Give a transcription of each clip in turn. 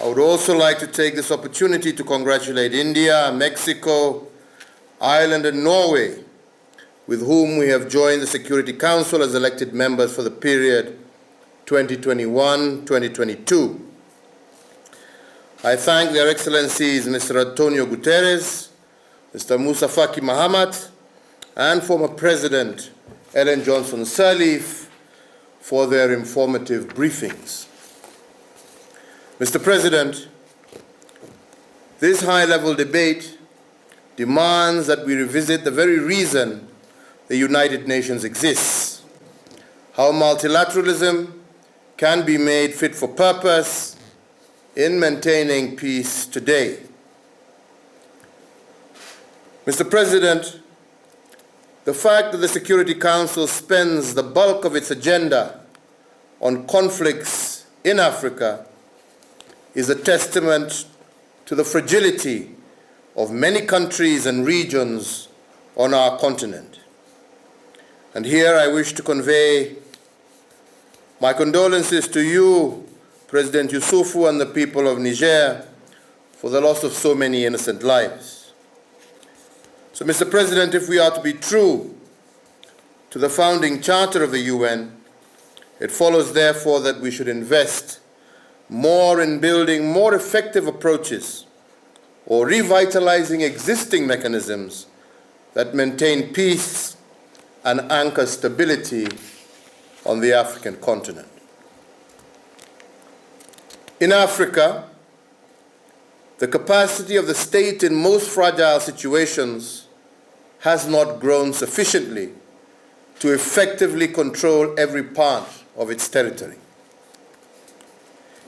I would also like to take this opportunity to congratulate India, Mexico, Ireland, and Norway, with whom we have joined the Security Council as elected members for the period 2021-2022. I thank their Excellencies Mr. Antonio Guterres, Mr. Moussa Faki Mahamat, and former President Ellen Johnson Sirleaf for their informative briefings. Mr. President, this high-level debate demands that we revisit the very reason the United Nations exists, how multilateralism can be made fit for purpose in maintaining peace today. Mr. President, the fact that the Security Council spends the bulk of its agenda on conflicts in Africa is a testament to the fragility of many countries and regions on our continent. And here I wish to convey my condolences to you, President Youssoufou, and the people of Niger for the loss of so many innocent lives. So, Mr. President, if we are to be true to the founding charter of the UN, it follows, therefore, that we should invest more in building more effective approaches or revitalizing existing mechanisms that maintain peace and anchor stability on the African continent. In Africa, the capacity of the state in most fragile situations has not grown sufficiently to effectively control every part of its territory.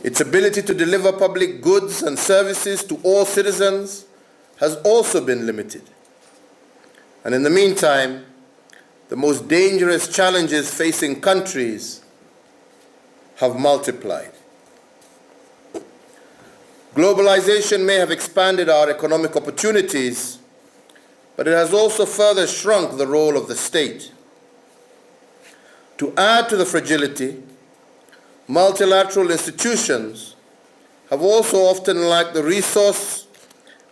Its ability to deliver public goods and services to all citizens has also been limited. And in the meantime, the most dangerous challenges facing countries have multiplied. Globalization may have expanded our economic opportunities, but it has also further shrunk the role of the state. To add to the fragility, multilateral institutions have also often lacked the resource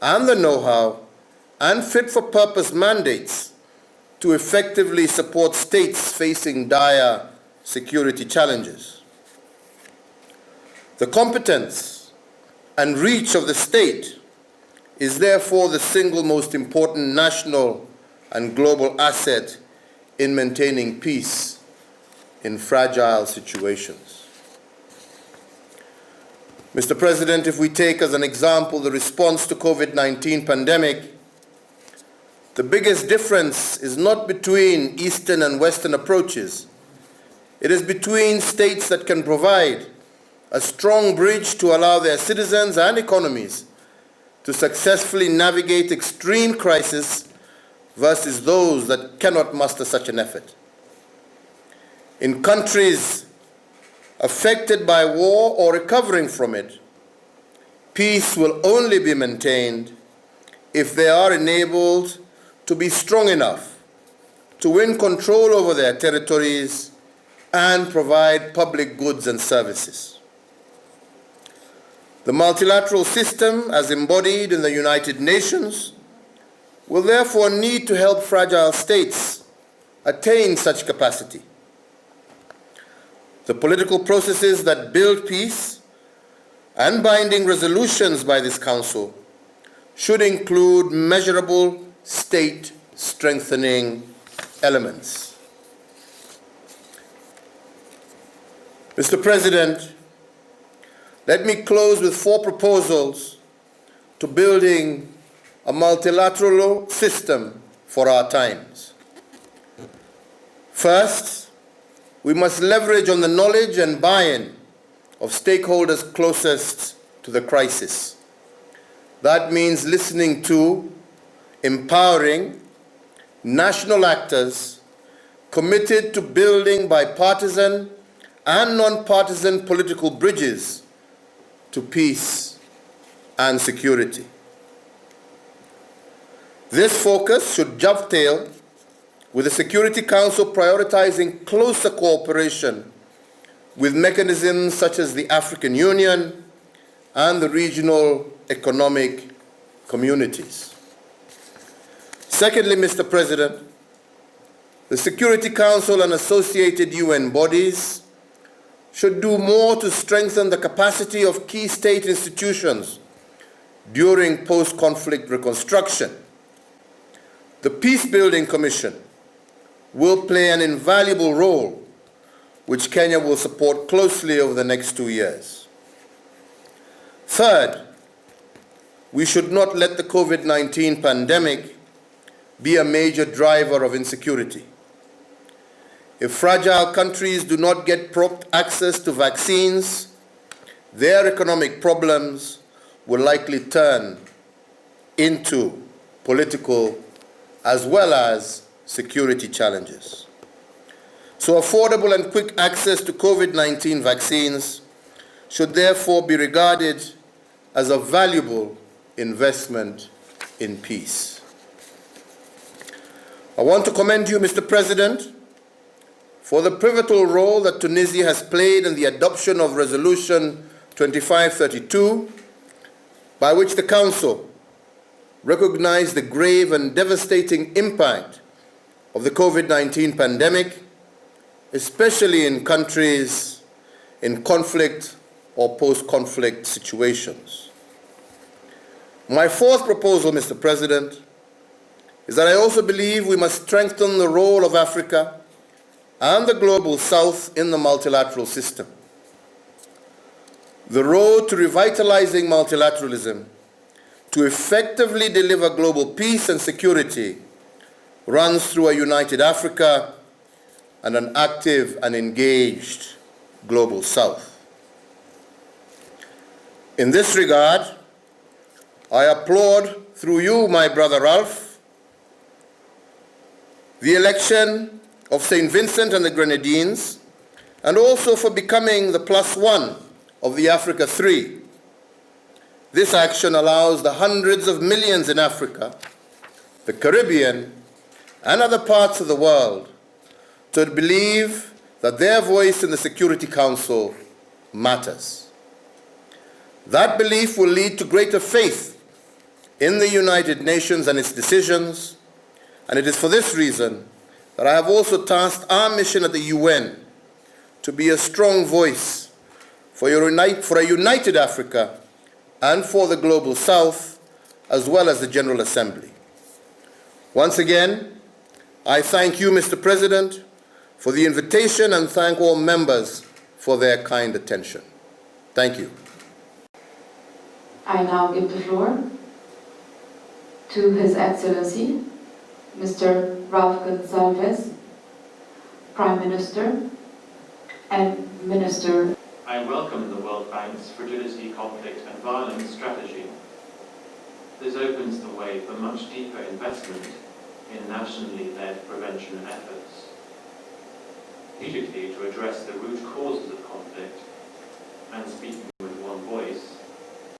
and the know-how and fit-for-purpose mandates to effectively support states facing dire security challenges. The competence and reach of the state is therefore the single most important national and global asset in maintaining peace in fragile situations. Mr. President, if we take as an example the response to COVID-19 pandemic, the biggest difference is not between Eastern and Western approaches. It is between states that can provide a strong bridge to allow their citizens and economies to successfully navigate extreme crisis versus those that cannot muster such an effort. In countries affected by war or recovering from it, peace will only be maintained if they are enabled to be strong enough to win control over their territories and provide public goods and services. The multilateral system, as embodied in the United Nations, will therefore need to help fragile states attain such capacity. The political processes that build peace and binding resolutions by this Council should include measurable state-strengthening elements. Mr. President, let me close with 4 proposals to building a multilateral system for our times. First, we must leverage on the knowledge and buy-in of stakeholders closest to the crisis. That means listening to, empowering national actors committed to building bipartisan and non-partisan political bridges to peace and security. This focus should dovetail with the Security Council prioritizing closer cooperation with mechanisms such as the African Union and the regional economic communities. Secondly, Mr. President, the Security Council and associated UN bodies should do more to strengthen the capacity of key state institutions during post-conflict reconstruction. The Peace-Building Commission will play an invaluable role, which Kenya will support closely over the next 2 years. Third, we should not let the COVID-19 pandemic be a major driver of insecurity. If fragile countries do not get prompt access to vaccines, their economic problems will likely turn into political as well as security challenges. So affordable and quick access to COVID-19 vaccines should therefore be regarded as a valuable investment in peace. I want to commend you, Mr. President, for the pivotal role that Tunisia has played in the adoption of Resolution 2532, by which the Council recognized the grave and devastating impact of the COVID-19 pandemic, especially in countries in conflict or post-conflict situations. My fourth proposal, Mr. President, is that I also believe we must strengthen the role of Africa and the Global South in the multilateral system. The road to revitalizing multilateralism to effectively deliver global peace and security runs through a united Africa and an active and engaged Global South. In this regard, I applaud, through you, my brother Ralph, the election of St. Vincent and the Grenadines, and also for becoming the +1 of the Africa 3. This action allows the hundreds of millions in Africa, the Caribbean, and other parts of the world to believe that their voice in the Security Council matters. That belief will lead to greater faith in the United Nations and its decisions, and it is for this reason that I have also tasked our mission at the UN to be a strong voice for a united Africa and for the Global South, as well as the General Assembly. Once again, I thank you, Mr. President, for the invitation and thank all members for their kind attention. Thank you. I now give the floor to His Excellency, Mr. Ralph Gonsalves, Prime Minister and Minister. I welcome the World Bank's Fragility, Conflict and Violence strategy. This opens the way for much deeper investment in nationally led prevention efforts, strategically to address the root causes of conflict and speaking